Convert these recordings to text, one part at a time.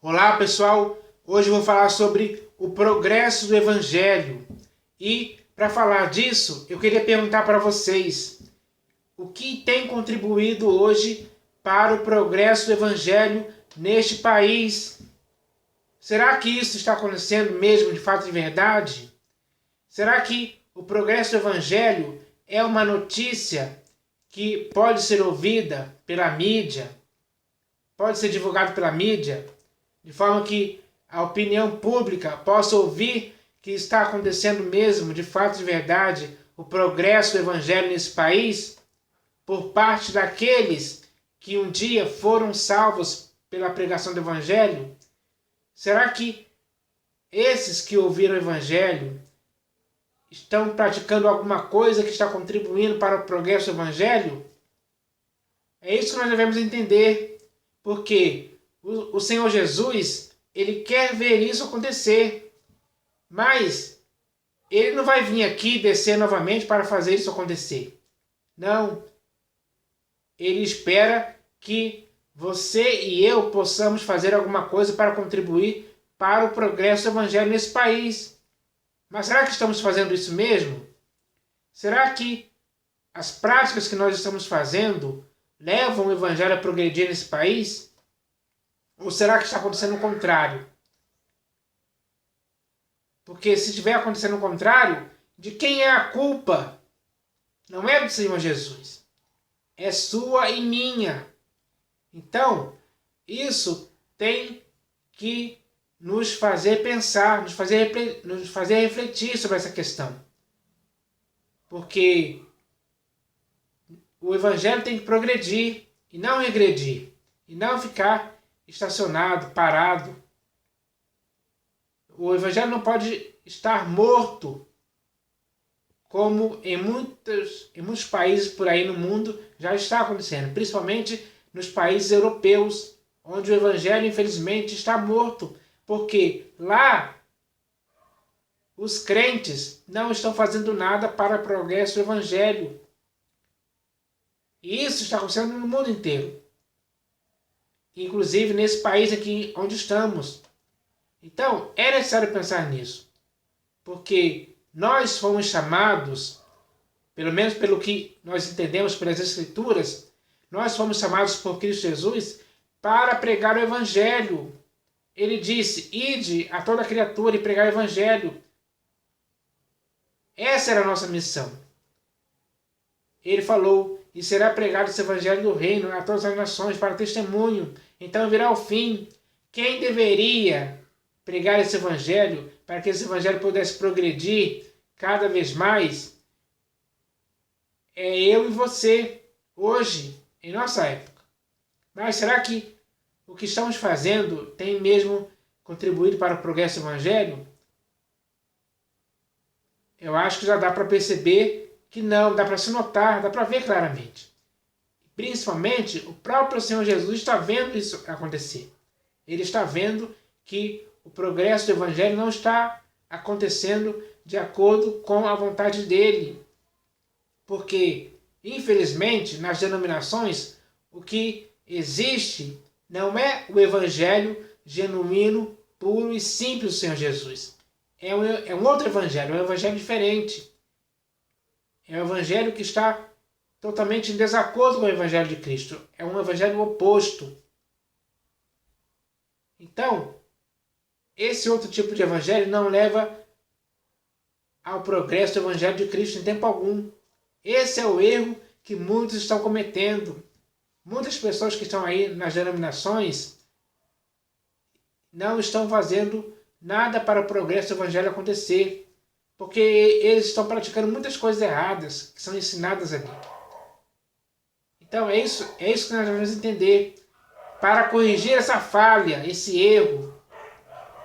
Olá pessoal, hoje eu vou falar sobre o progresso do Evangelho e para falar disso eu queria perguntar para vocês o que tem contribuído hoje para o progresso do Evangelho neste país. Será que isso está acontecendo mesmo de fato e verdade? Será que o progresso do Evangelho é uma notícia que pode ser ouvida pela mídia, pode ser divulgado pela mídia, de forma que a opinião pública possa ouvir que está acontecendo mesmo, de fato e de verdade, o progresso do Evangelho nesse país, por parte daqueles que um dia foram salvos pela pregação do Evangelho? Será que esses que ouviram o Evangelho estão praticando alguma coisa que está contribuindo para o progresso do Evangelho? É isso que nós devemos entender, porque o Senhor Jesus, ele quer ver isso acontecer, mas ele não vai vir aqui descer novamente para fazer isso acontecer. Não. Ele espera que você e eu possamos fazer alguma coisa para contribuir para o progresso do Evangelho nesse país. Mas será que estamos fazendo isso mesmo? Será que as práticas que nós estamos fazendo levam o Evangelho a progredir nesse país? Ou será que está acontecendo o contrário? Porque se estiver acontecendo o contrário, de quem é a culpa? Não é do Senhor Jesus. É sua e minha. Então, isso tem que nos fazer pensar, nos fazer refletir sobre essa questão. Porque o Evangelho tem que progredir e não regredir. E não ficar estacionado, parado. O Evangelho não pode estar morto, como em muitos países por aí no mundo já está acontecendo, principalmente nos países europeus, onde o Evangelho infelizmente está morto, porque lá os crentes não estão fazendo nada para o progresso do Evangelho. E isso está acontecendo no mundo inteiro. Inclusive nesse país aqui onde estamos. Então, é necessário pensar nisso. Porque nós fomos chamados, pelo menos pelo que nós entendemos pelas Escrituras, nós fomos chamados por Cristo Jesus para pregar o Evangelho. Ele disse, ide a toda criatura e pregar o Evangelho. Essa era a nossa missão. Ele falou, e será pregado esse Evangelho do Reino a todas as nações para testemunho. Então virá o fim. Quem deveria pregar esse Evangelho para que esse Evangelho pudesse progredir cada vez mais? É eu e você, hoje, em nossa época. Mas será que o que estamos fazendo tem mesmo contribuído para o progresso do Evangelho? Eu acho que já dá para perceber que não, dá para se notar, dá para ver claramente. Principalmente, o próprio Senhor Jesus está vendo isso acontecer. Ele está vendo que o progresso do Evangelho não está acontecendo de acordo com a vontade dele. Porque, infelizmente, nas denominações, o que existe não é o Evangelho genuíno, puro e simples do Senhor Jesus. É um outro Evangelho, é um Evangelho diferente. É um Evangelho que está totalmente em desacordo com o Evangelho de Cristo. É um Evangelho oposto. Então, esse outro tipo de Evangelho não leva ao progresso do Evangelho de Cristo em tempo algum. Esse é o erro que muitos estão cometendo. Muitas pessoas que estão aí nas denominações não estão fazendo nada para o progresso do Evangelho acontecer. Porque eles estão praticando muitas coisas erradas que são ensinadas ali. Então é isso que nós devemos entender. Para corrigir essa falha, esse erro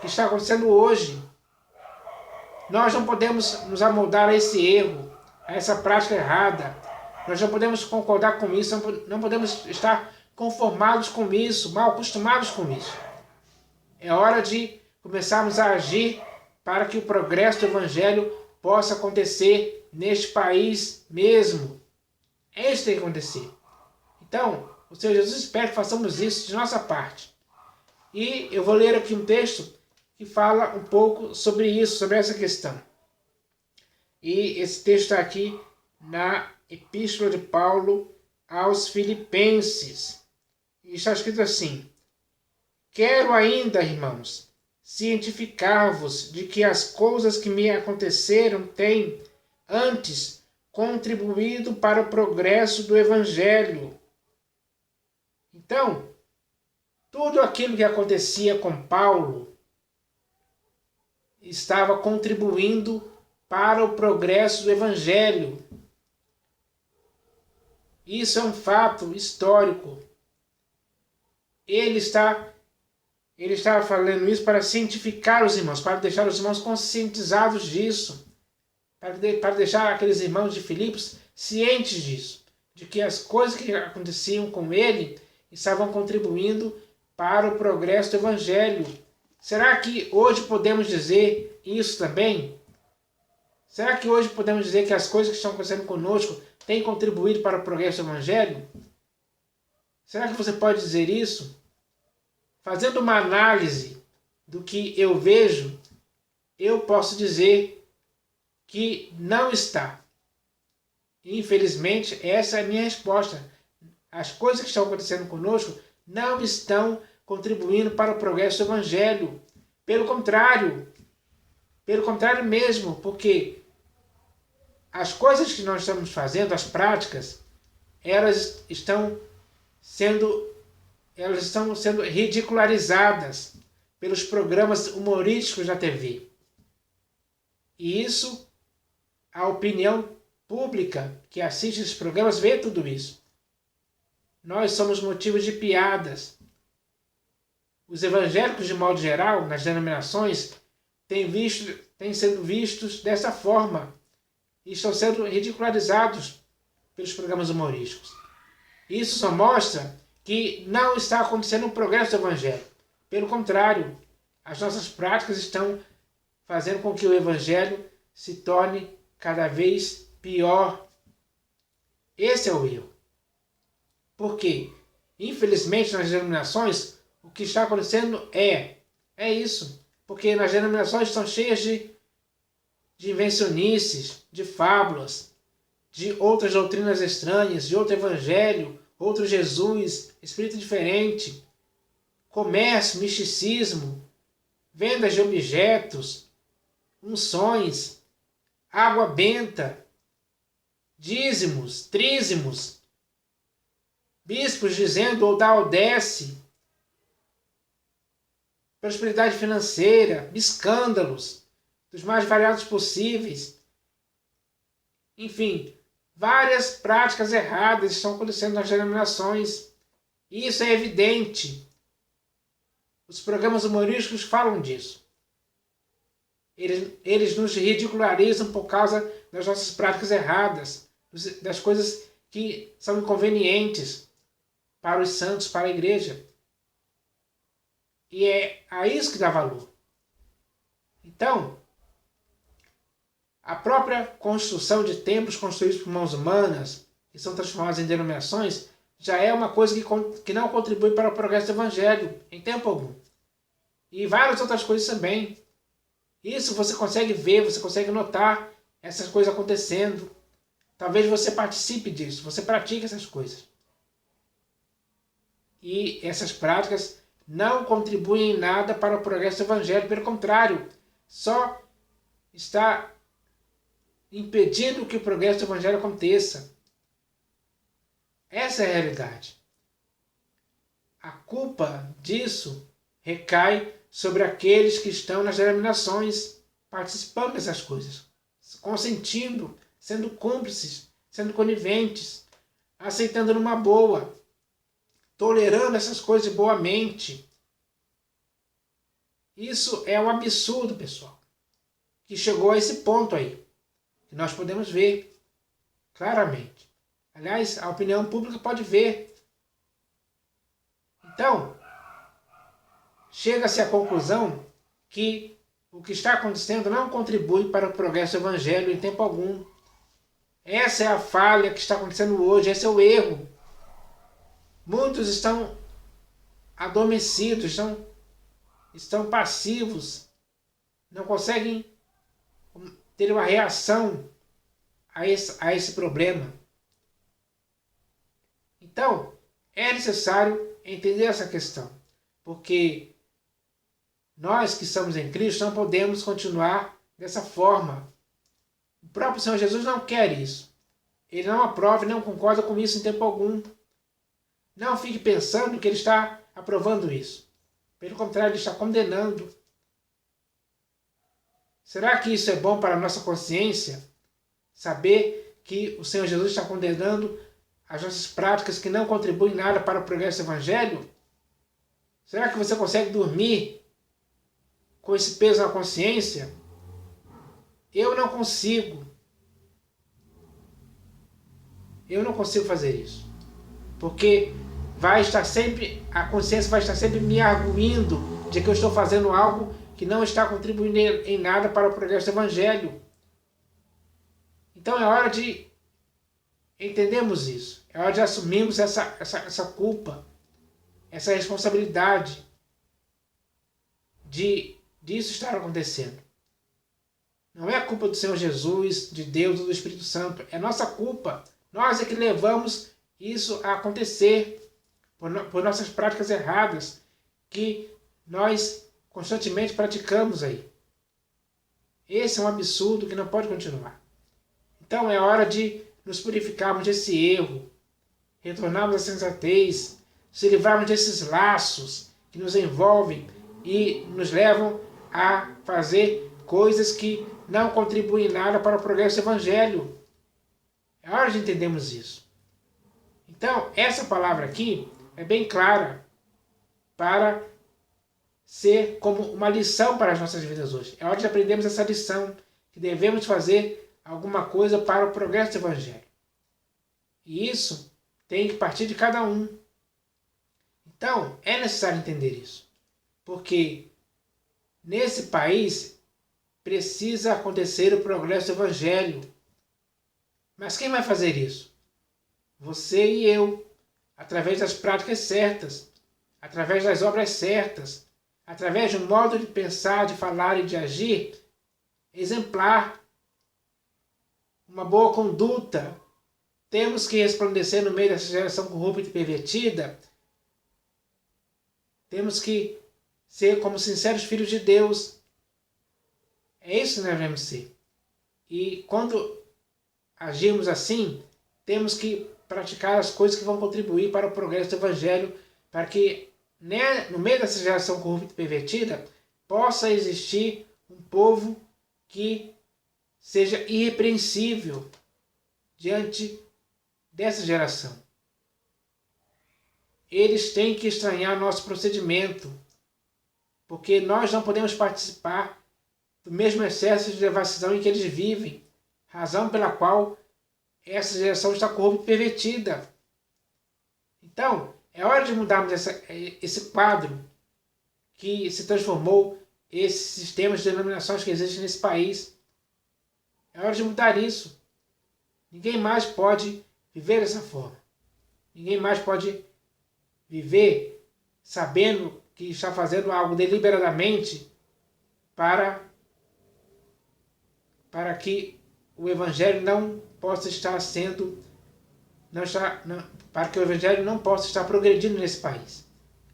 que está acontecendo hoje, nós não podemos nos amoldar a esse erro, a essa prática errada. Nós não podemos concordar com isso, não podemos estar conformados com isso, mal acostumados com isso. É hora de começarmos a agir para que o progresso do Evangelho possa acontecer neste país mesmo. É isso que tem que acontecer. Então, o Senhor Jesus espera que façamos isso de nossa parte. E eu vou ler aqui um texto que fala um pouco sobre isso, sobre essa questão. E esse texto está aqui na Epístola de Paulo aos Filipenses. E está escrito assim: quero ainda, irmãos, cientificar-vos de que as coisas que me aconteceram têm, antes, contribuído para o progresso do Evangelho. Então, tudo aquilo que acontecia com Paulo estava contribuindo para o progresso do Evangelho. Isso é um fato histórico. Ele está falando isso para cientificar os irmãos, para deixar os irmãos conscientizados disso, para deixar aqueles irmãos de Filipos cientes disso, de que as coisas que aconteciam com ele estavam contribuindo para o progresso do Evangelho. Será que hoje podemos dizer isso também? Será que hoje podemos dizer que as coisas que estão acontecendo conosco têm contribuído para o progresso do Evangelho? Será que você pode dizer isso? Fazendo uma análise do que eu vejo, eu posso dizer que não está. Infelizmente, essa é a minha resposta. As coisas que estão acontecendo conosco não estão contribuindo para o progresso do Evangelho. Pelo contrário mesmo, porque as coisas que nós estamos fazendo, as práticas, elas estão sendo ridicularizadas pelos programas humorísticos da TV. E isso, a opinião pública que assiste esses programas vê tudo isso. Nós somos motivos de piadas. Os evangélicos, de modo geral, nas denominações, têm sido vistos dessa forma e estão sendo ridicularizados pelos programas humorísticos. Isso só mostra que não está acontecendo um progresso do Evangelho. Pelo contrário, as nossas práticas estão fazendo com que o Evangelho se torne cada vez pior. Esse é o erro. Por quê? Infelizmente, nas denominações, o que está acontecendo é isso. Porque nas denominações estão cheias de invencionices, de fábulas, de outras doutrinas estranhas, de outro evangelho, outro Jesus, espírito diferente, comércio, misticismo, vendas de objetos, unções, água benta, dízimos, trízimos, bispos dizendo ou dá ou desce, prosperidade financeira, escândalos, dos mais variados possíveis. Enfim, várias práticas erradas estão acontecendo nas denominações. E isso é evidente. Os programas humorísticos falam disso. Eles nos ridicularizam por causa das nossas práticas erradas, das coisas que são inconvenientes para os santos, para a igreja. E é a isso que dá valor. Então, a própria construção de templos construídos por mãos humanas, que são transformados em denominações, já é uma coisa que não contribui para o progresso do Evangelho, em tempo algum. E várias outras coisas também. Isso você consegue ver, você consegue notar essas coisas acontecendo. Talvez você participe disso, você pratique essas coisas. E essas práticas não contribuem em nada para o progresso do Evangelho, pelo contrário, só está impedindo que o progresso do Evangelho aconteça. Essa é a realidade. A culpa disso recai sobre aqueles que estão nas denominações, participando dessas coisas, consentindo, sendo cúmplices, sendo coniventes, aceitando numa boa, tolerando essas coisas boamente. Isso é um absurdo, pessoal, que chegou a esse ponto aí, que nós podemos ver claramente. Aliás, a opinião pública pode ver. Então, chega-se à conclusão que o que está acontecendo não contribui para o progresso do Evangelho em tempo algum. Essa é a falha que está acontecendo hoje, esse é o erro. Muitos estão adormecidos, estão estão passivos, não conseguem ter uma reação a esse problema. Então, é necessário entender essa questão, porque nós que estamos em Cristo não podemos continuar dessa forma. O próprio Senhor Jesus não quer isso. Ele não aprova e não concorda com isso em tempo algum. Não fique pensando que ele está aprovando isso. Pelo contrário, ele está condenando. Será que isso é bom para a nossa consciência? Saber que o Senhor Jesus está condenando as nossas práticas que não contribuem nada para o progresso do Evangelho? Será que você consegue dormir com esse peso na consciência? Eu não consigo. Eu não consigo fazer isso. Porque a consciência vai estar sempre me arguindo de que eu estou fazendo algo que não está contribuindo em nada para o progresso do Evangelho. Então é hora de entendermos isso. É hora de assumirmos essa culpa, essa responsabilidade disso estar acontecendo. Não é a culpa do Senhor Jesus, de Deus ou do Espírito Santo. É nossa culpa. Nós é que levamos isso a acontecer por nossas práticas erradas que nós constantemente praticamos aí. Esse é um absurdo que não pode continuar. Então é hora de nos purificarmos desse erro, retornarmos à sensatez, se livrarmos desses laços que nos envolvem e nos levam a fazer coisas que não contribuem em nada para o progresso do Evangelho. É hora de entendermos isso. Então, essa palavra aqui é bem clara para ser como uma lição para as nossas vidas hoje. É hora de aprendermos essa lição, que devemos fazer alguma coisa para o progresso do Evangelho. E isso tem que partir de cada um. Então, é necessário entender isso. Porque nesse país precisa acontecer o progresso do Evangelho. Mas quem vai fazer isso? Você e eu, através das práticas certas, através das obras certas, através de um modo de pensar, de falar e de agir exemplar, uma boa conduta. Temos que resplandecer no meio dessa geração corrupta e pervertida. Temos que ser como sinceros filhos de Deus. É isso que nós devemos ser. E quando agirmos assim, temos que praticar as coisas que vão contribuir para o progresso do Evangelho, para que no meio dessa geração corrupta e pervertida possa existir um povo que seja irrepreensível diante dessa geração. Eles têm que estranhar nosso procedimento, porque nós não podemos participar do mesmo excesso de devassidão em que eles vivem, razão pela qual essa geração está corrupta e pervertida. Então, é hora de mudarmos esse quadro que se transformou, esses sistemas de denominações que existem nesse país. É hora de mudar isso. Ninguém mais pode viver dessa forma. Ninguém mais pode viver sabendo que está fazendo algo deliberadamente para que o Evangelho não possa estar sendo, para que o Evangelho não possa estar progredindo nesse país.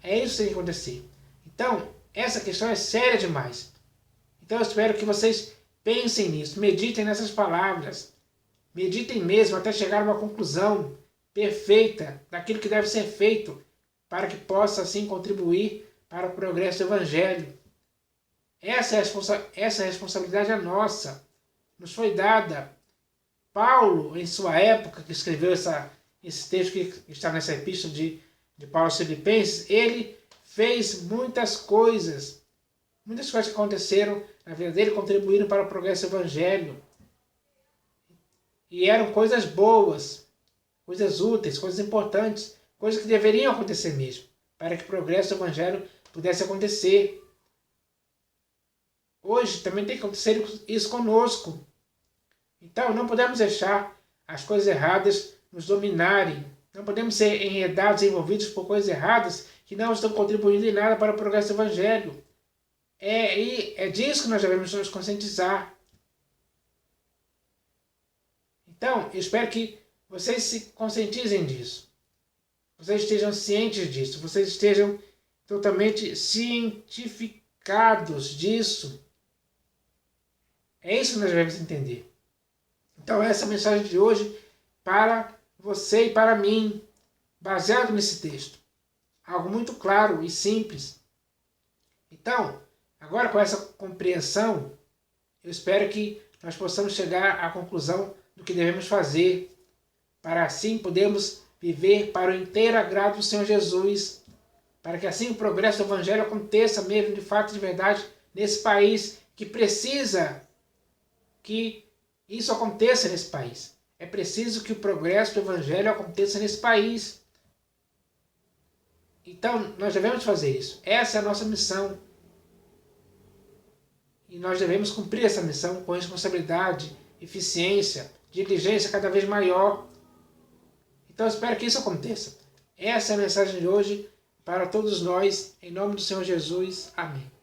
É isso que tem que acontecer. Então, essa questão é séria demais. Então eu espero que vocês pensem nisso, meditem nessas palavras, meditem mesmo até chegar a uma conclusão perfeita daquilo que deve ser feito para que possa assim contribuir para o progresso do Evangelho. Essa responsabilidade é nossa, nos foi dada. Paulo, em sua época, que escreveu esse texto que está nessa epístola de Paulo aos Filipenses, ele fez muitas coisas que aconteceram na vida dele, contribuíram para o progresso do Evangelho. E eram coisas boas, coisas úteis, coisas importantes, coisas que deveriam acontecer mesmo, para que o progresso do Evangelho pudesse acontecer. Hoje também tem que acontecer isso conosco. Então não podemos deixar as coisas erradas nos dominarem. Não podemos ser enredados e envolvidos por coisas erradas que não estão contribuindo em nada para o progresso do Evangelho. É disso que nós devemos nos conscientizar. Então, eu espero que vocês se conscientizem disso. Vocês estejam cientes disso. Vocês estejam totalmente cientificados disso. É isso que nós devemos entender. Então, essa é a mensagem de hoje para você e para mim, baseado nesse texto. Algo muito claro e simples. Então, agora com essa compreensão, eu espero que nós possamos chegar à conclusão do que devemos fazer, para assim podermos viver para o inteiro agrado do Senhor Jesus, para que assim o progresso do Evangelho aconteça mesmo de fato e de verdade nesse país que precisa que isso aconteça nesse país. É preciso que o progresso do Evangelho aconteça nesse país. Então, nós devemos fazer isso. Essa é a nossa missão. E nós devemos cumprir essa missão com responsabilidade, eficiência, diligência cada vez maior. Então, eu espero que isso aconteça. Essa é a mensagem de hoje para todos nós. Em nome do Senhor Jesus. Amém.